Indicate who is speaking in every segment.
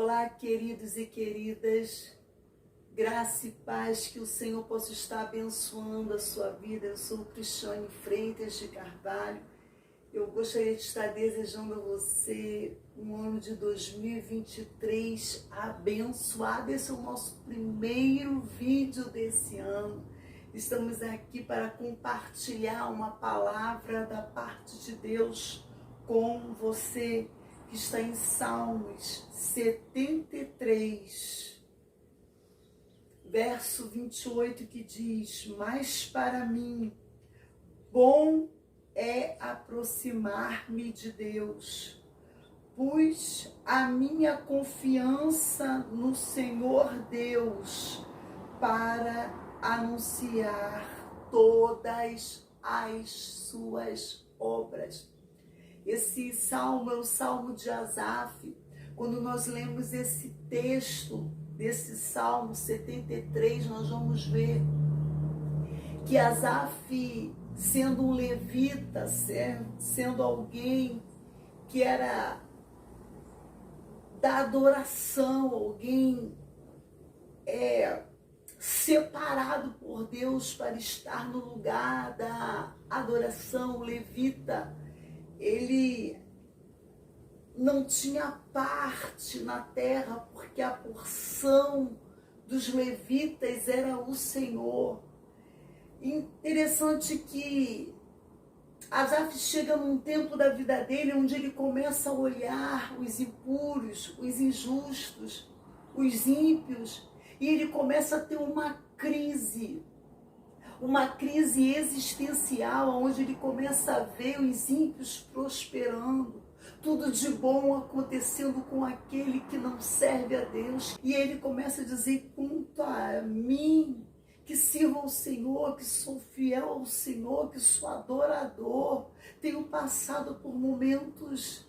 Speaker 1: Olá, queridos e queridas, graça e paz, que o Senhor possa estar abençoando a sua vida. Eu sou Cristiane Freitas de Carvalho. Eu gostaria de estar desejando a você um ano de 2023 abençoado. Esse é o nosso primeiro vídeo desse ano. Estamos aqui para compartilhar uma palavra da parte de Deus com você, que está em Salmos 73, verso 28, que diz: mas para mim, bom é aproximar-me de Deus, pus a minha confiança no Senhor Deus para anunciar todas as suas obras. Esse salmo é o salmo de Asaf. Quando nós lemos esse texto desse salmo 73, nós vamos ver que Asaf, sendo um levita, sendo alguém que era da adoração, alguém separado por Deus para estar no lugar da adoração, o levita, ele não tinha parte na terra, porque a porção dos levitas era o Senhor. Interessante que Asaf chega num tempo da vida dele onde ele começa a olhar os impuros, os injustos, os ímpios, e ele começa a ter uma crise existencial, onde ele começa a ver os ímpios prosperando, tudo de bom acontecendo com aquele que não serve a Deus. E ele começa a dizer: quanto a mim, que sirvo ao Senhor, que sou fiel ao Senhor, que sou adorador, tenho passado por momentos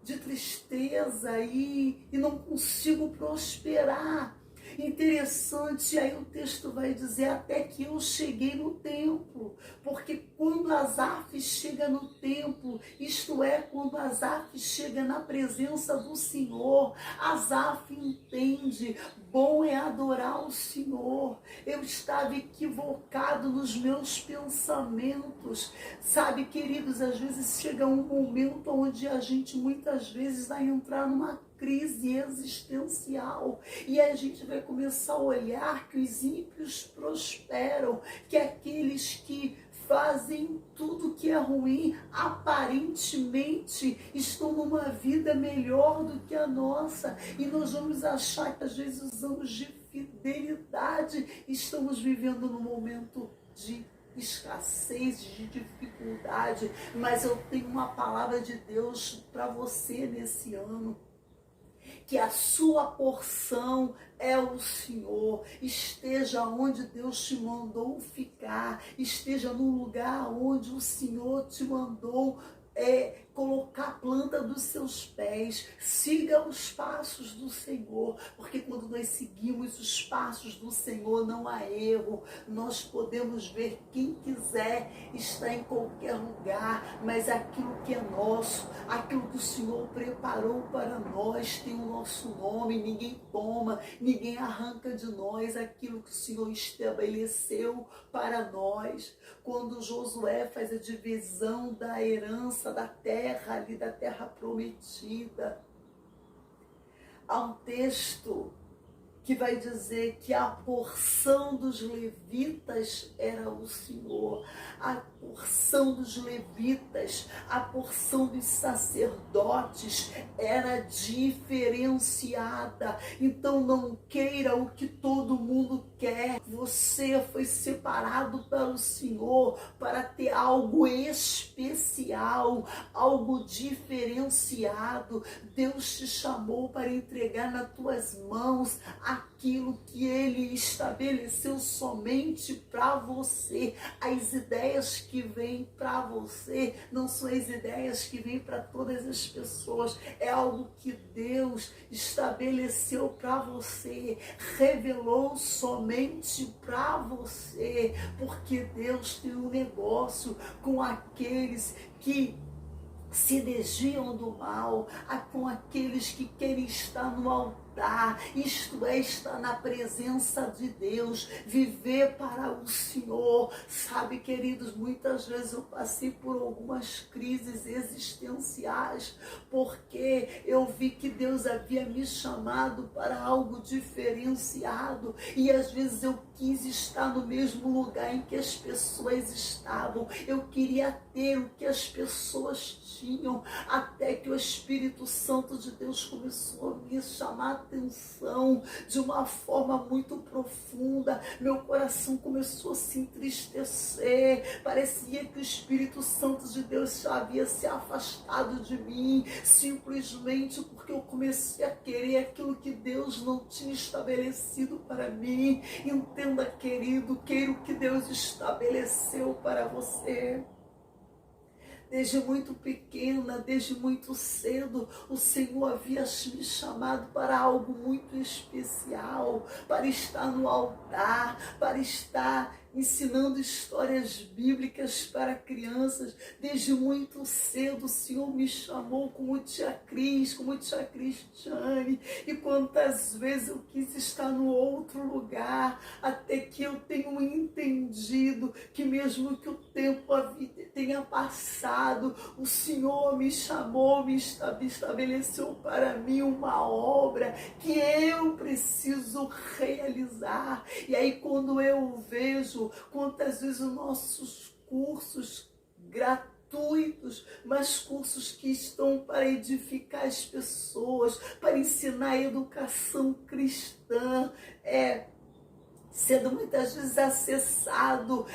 Speaker 1: de tristeza e não consigo prosperar. Interessante, aí o texto vai dizer: até que eu cheguei no templo, porque quando Asaf chega no templo, isto é, quando Asaf chega na presença do Senhor, Asaf entende: bom é adorar o Senhor. Eu estava equivocado nos meus pensamentos. Sabe, queridos, às vezes chega um momento onde a gente muitas vezes vai entrar numa crise existencial, e a gente vai começar a olhar que os ímpios prosperam, que aqueles que fazem tudo que é ruim aparentemente estão numa vida melhor do que a nossa, e nós vamos achar que às vezes os anos de fidelidade estamos vivendo num momento de escassez, de dificuldade. Mas eu tenho uma palavra de Deus para você nesse ano: que a sua porção é o Senhor. Esteja onde Deus te mandou ficar, esteja no lugar onde o Senhor te mandou colocar a planta dos seus pés. Siga os passos do Senhor, porque quando nós seguimos os passos do Senhor não há erro. Nós podemos ver quem quiser, está em qualquer lugar, mas aquilo que é nosso, aquilo que o Senhor preparou para nós, tem o nosso nome. Ninguém toma, ninguém arranca de nós aquilo que o Senhor estabeleceu para nós. Quando Josué faz a divisão da herança da terra, ali da terra prometida, há um texto que vai dizer que a porção dos levitas era o Senhor, a porção dos levitas, a porção dos sacerdotes era diferenciada. Então não queira o que todo mundo quer. Você foi separado pelo Senhor para ter algo especial, algo diferenciado. Deus te chamou para entregar nas tuas mãos aquilo que Ele estabeleceu somente para você. As ideias que vêm para você não são as ideias que vêm para todas as pessoas. É algo que Deus estabeleceu para você, revelou somente para você, porque Deus tem um negócio com aqueles que se desviam do mal, com aqueles que querem estar no altar, isto é, estar na presença de Deus, viver para o Senhor. Sabe, queridos, muitas vezes eu passei por algumas crises existenciais, porque eu vi que Deus havia me chamado para algo diferenciado, e às vezes eu quis estar no mesmo lugar em que as pessoas estavam, eu queria ter o que as pessoas tinham, até que o Espírito Santo de Deus começou a me chamar a atenção de uma forma muito profunda. Meu coração começou a se entristecer, parecia que o Espírito Santo de Deus já havia se afastado de mim, simplesmente porque eu comecei a querer aquilo que Deus não tinha estabelecido para mim. Entenda, querido, queira o que Deus estabeleceu para você. Desde muito pequena, desde muito cedo, o Senhor havia me chamado para algo muito especial, para estar no altar, para estar ensinando histórias bíblicas para crianças. Desde muito cedo o Senhor me chamou como tia Cris, como tia Cristiane, e quantas vezes eu quis estar no outro lugar, até que eu tenho entendido que mesmo que o tempo tenha passado, o Senhor me chamou, me estabeleceu para mim uma obra que eu preciso realizar. E aí quando eu vejo quantas vezes os nossos cursos gratuitos, mas cursos que estão para edificar as pessoas, para ensinar a educação cristã, sendo muitas vezes acessado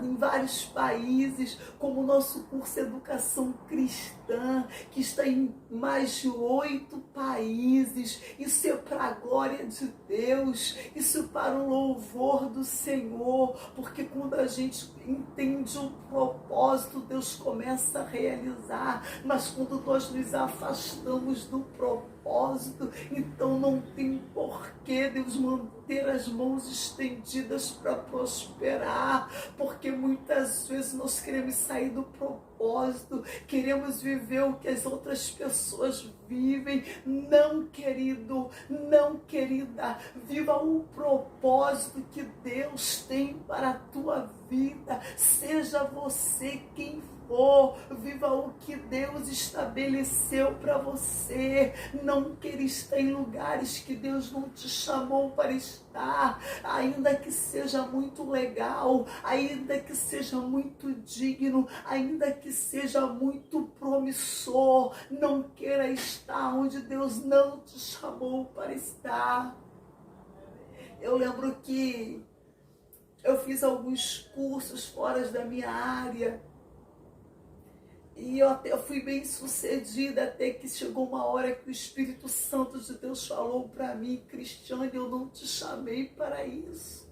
Speaker 1: em vários países, como o nosso curso Educação Cristã, que está em mais de 8 países. Isso é para a glória de Deus, isso é para o louvor do Senhor, porque quando a gente entende o propósito, Deus começa a realizar, mas quando nós nos afastamos do propósito, então não tem porquê Deus manter as mãos estendidas para prosperar, porque muitas vezes nós queremos sair do propósito, queremos viver o que as outras pessoas vivem. Não, querido, não, querida, viva o propósito que Deus tem para a tua vida, seja você quem for, viva o que Deus estabeleceu para você. Não queira estar em lugares que Deus não te chamou para estar, ainda que seja muito legal, ainda que seja muito digno, ainda que seja muito promissor. Não queira estar onde Deus não te chamou para estar. Eu lembro que eu fiz alguns cursos fora da minha área, e eu até fui bem sucedida, até que chegou uma hora que o Espírito Santo de Deus falou para mim: Cristiane, eu não te chamei para isso.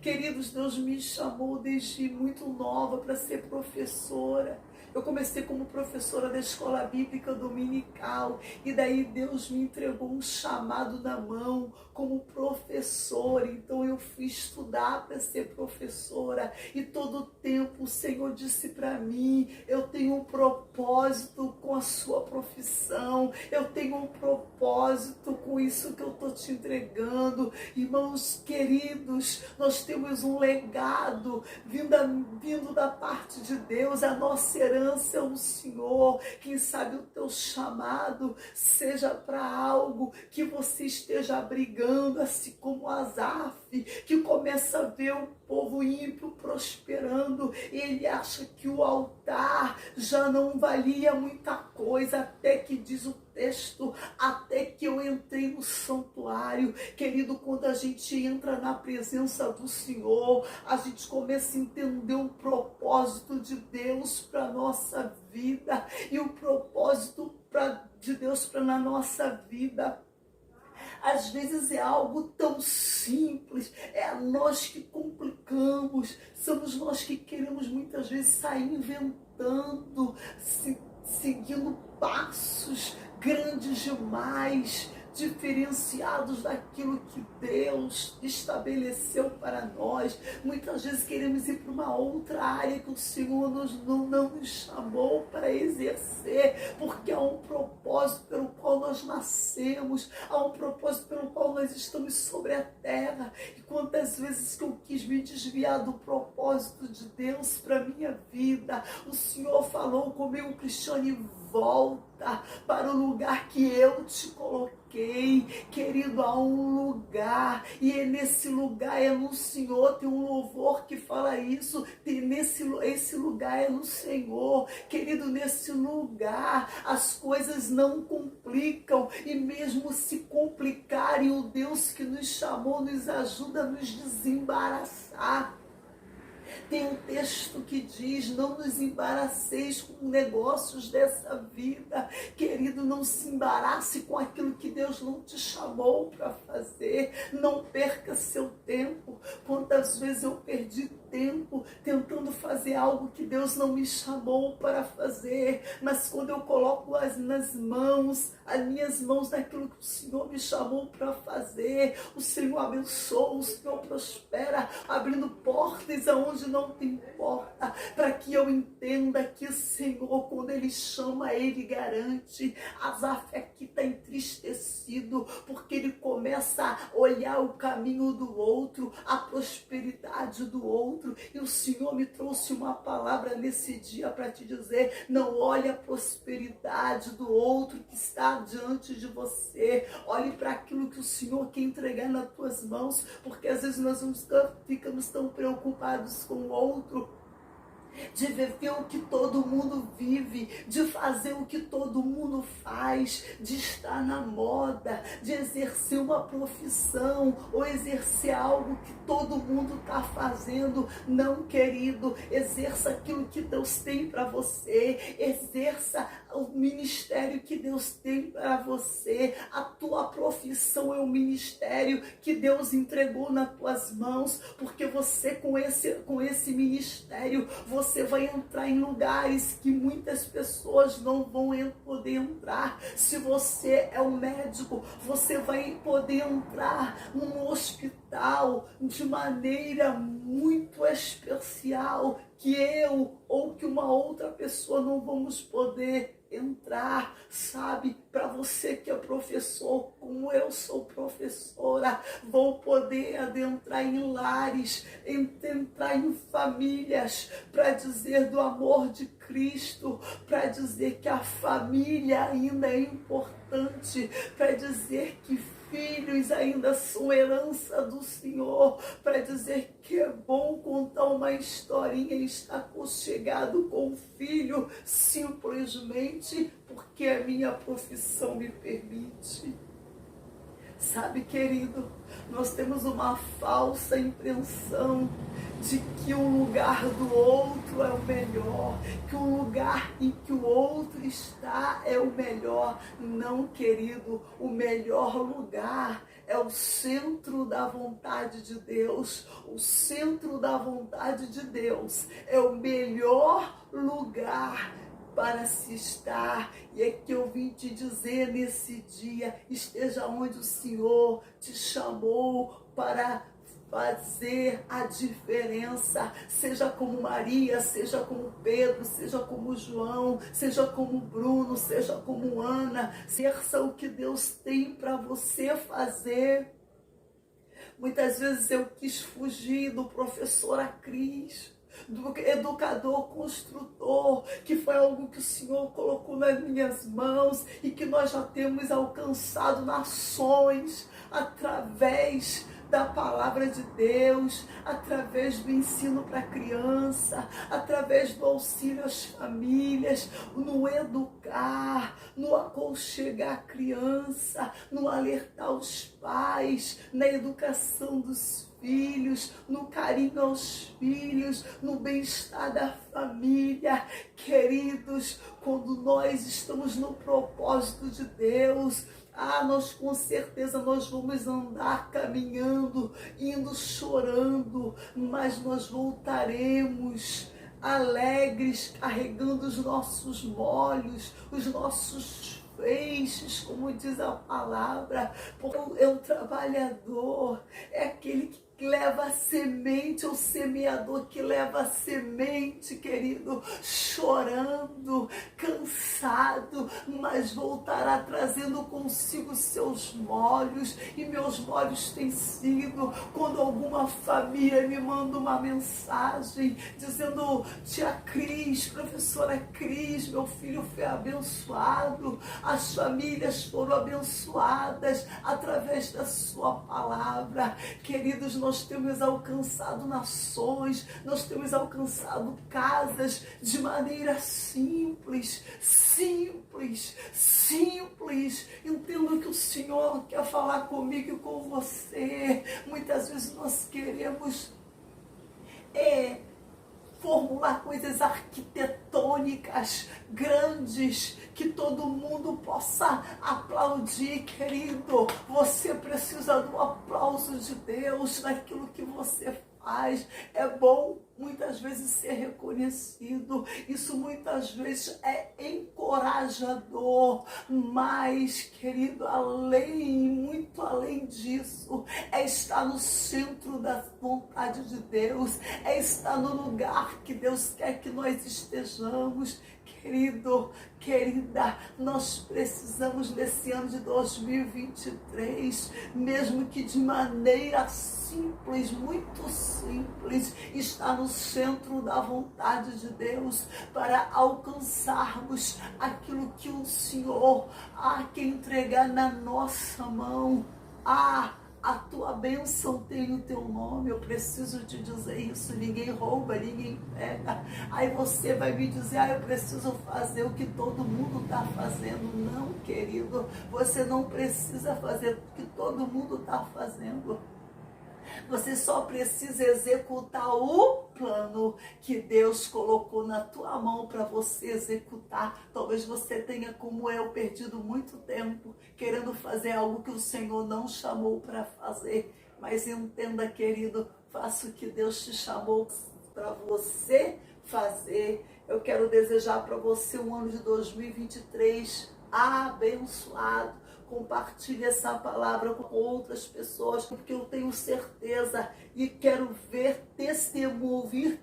Speaker 1: Queridos, Deus me chamou desde muito nova para ser professora. Eu comecei como professora da escola bíblica dominical, e daí Deus me entregou um chamado na mão como professora. Então eu fui estudar para ser professora, e todo o tempo o Senhor disse para mim: eu tenho um propósito com a sua profissão, eu tenho um propósito com isso que eu estou te entregando. Irmãos queridos, nós temos um legado vindo da parte de Deus. A nossa herança é o Senhor. Quem sabe o teu chamado seja para algo que você esteja abrigando, assim como Asaf, que começa a ver o povo ímpio prosperando, e ele acha que o altar já não valia muita coisa, até que diz o texto: até que eu entrei no santuário. Querido, quando a gente entra na presença do Senhor, a gente começa a entender o propósito de Deus para a nossa vida, e o propósito de Deus para na nossa vida às vezes é algo tão simples, é nós que complicamos, somos nós que queremos muitas vezes sair inventando, seguindo passos grandes demais, diferenciados daquilo que Deus estabeleceu para nós. Muitas vezes queremos ir para uma outra área que o Senhor não nos chamou para exercer, porque há um propósito pelo qual nós nascemos, há um propósito pelo qual nós estamos sobre a terra. E quantas vezes que eu quis me desviar do propósito de Deus para a minha vida, o Senhor falou comigo: Cristiane, volta para o lugar que eu te coloquei. Querido, há um lugar, e nesse lugar é no Senhor. Tem um louvor que fala isso. Esse lugar é no Senhor. Querido, nesse lugar as coisas não complicam, e mesmo se complicarem, o Deus que nos chamou nos ajuda a nos desembaraçar. Tem um texto que diz: não nos embaraceis com negócios dessa vida. Querido, não se embarace com aquilo que Deus não te chamou para fazer. Não perca seu tempo. Quantas vezes eu perdi tempo tentando fazer algo que Deus não me chamou para fazer, mas quando eu coloco as minhas mãos naquilo que o Senhor me chamou para fazer, o Senhor abençoa, o Senhor prospera, abrindo portas aonde não tem porta, para que eu entenda que o Senhor, quando Ele chama, Ele garante. Asaf aqui está entristecido, porque ele começa a olhar o caminho do outro, a prosperidade do outro. E o Senhor me trouxe uma palavra nesse dia para te dizer: não olhe a prosperidade do outro que está diante de você. Olhe para aquilo que o Senhor quer entregar nas tuas mãos, porque às vezes nós ficamos tão preocupados com o outro, de viver o que todo mundo vive, de fazer o que todo mundo faz, de estar na moda, de exercer uma profissão ou exercer algo que todo mundo está fazendo. Não, querido, exerça aquilo que Deus tem para você, exerça o ministério que Deus tem para você. A tua profissão é um ministério que Deus entregou nas tuas mãos, porque você, com esse ministério, você vai entrar em lugares que muitas pessoas não vão poder entrar. Se você é um médico, você vai poder entrar num hospital de maneira muito especial, que eu ou que uma outra pessoa não vamos poder entrar, sabe? Para você que é professor, como eu sou professora, vou poder adentrar em lares, entrar em famílias, para dizer do amor de Cristo, para dizer que a família ainda é importante, para dizer que filhos ainda são herança do Senhor, para dizer que é bom contar uma historinha e estar aconchegado com o filho, simplesmente porque a minha profissão me permite. Sabe, querido, nós temos uma falsa impressão de que o lugar do outro é o melhor, que o lugar em que o outro está é o melhor. Não, querido, o melhor lugar é o centro da vontade de Deus. O centro da vontade de Deus é o melhor lugar para se estar. E é que eu vim te dizer nesse dia: esteja onde o Senhor te chamou para fazer a diferença. Seja como Maria, seja como Pedro, seja como João, seja como Bruno, seja como Ana. Exerça o que Deus tem para você fazer. Muitas vezes eu quis fugir do professor Cris, do educador construtor, que foi algo que o Senhor colocou nas minhas mãos e que nós já temos alcançado nações através da palavra de Deus, através do ensino para a criança, através do auxílio às famílias, no educar, no aconchegar a criança, no alertar os pais, na educação dos filhos, no carinho aos filhos, no bem-estar da família. Queridos, quando nós estamos no propósito de Deus, nós com certeza nós vamos andar caminhando, indo chorando, mas nós voltaremos alegres, carregando os nossos molhos, os nossos feixes, como como diz a palavra, porque o trabalhador é aquele que leva a semente, o semeador que leva a semente, querido, chorando, cansado, mas voltará trazendo consigo seus molhos, e meus molhos têm sido quando alguma família me manda uma mensagem dizendo: tia Cris, professora Cris, meu filho foi abençoado, as famílias foram abençoadas através da sua palavra. Queridos, nós temos alcançado nações, nós temos alcançado casas de maneira simples, simples, simples. Entendo que o Senhor quer falar comigo e com você. Muitas vezes nós queremos formular coisas arquitetônicas grandes que todo mundo possa aplaudir, querido. Você precisa do aplauso de Deus naquilo que você faz. É bom muitas vezes ser reconhecido, isso muitas vezes é encorajador, mas, querido, muito além disso, é estar no centro da vontade de Deus, é estar no lugar que Deus quer que nós estejamos. Querido, querida, nós precisamos nesse ano de 2023, mesmo que de maneira simples, muito simples, estar no centro da vontade de Deus para alcançarmos aquilo que o Senhor quer entregar na nossa mão. A tua bênção tem o teu nome. Eu preciso te dizer isso. Ninguém rouba, ninguém pega. Aí você vai me dizer: eu preciso fazer o que todo mundo está fazendo. Não, querido, você não precisa fazer o que todo mundo está fazendo. Você só precisa executar o plano que Deus colocou na tua mão para você executar. Talvez você tenha, como eu, perdido muito tempo querendo fazer algo que o Senhor não chamou para fazer. Mas entenda, querido, faça o que Deus te chamou para você fazer. Eu quero desejar para você um ano de 2023 abençoado. Compartilhe essa palavra com outras pessoas, porque eu tenho certeza e quero ouvir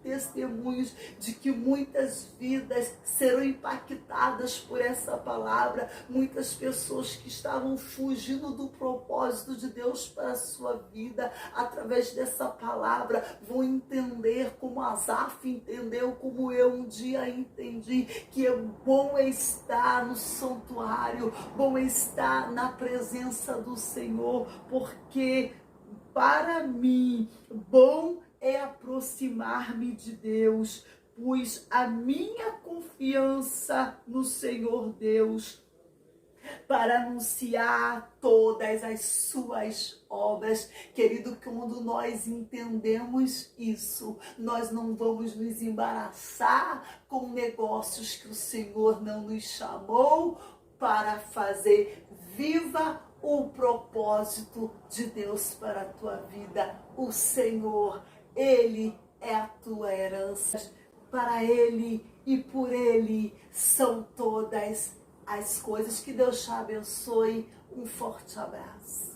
Speaker 1: testemunhos de que muitas vidas serão impactadas por essa palavra. Muitas pessoas que estavam fugindo do propósito de Deus para a sua vida, através dessa palavra, vão entender como Asaf entendeu, como eu um dia entendi, que é bom estar no santuário, bom estar na presença do Senhor, porque para mim bom é aproximar-me de Deus, pois a minha confiança no Senhor Deus para anunciar todas as suas obras. Querido, quando nós entendemos isso, nós não vamos nos embaraçar com negócios que o Senhor não nos chamou para fazer. Viva o propósito de Deus para a tua vida. O Senhor, Ele é a tua herança. Para Ele e por Ele são todas as coisas. Que Deus te abençoe. Um forte abraço.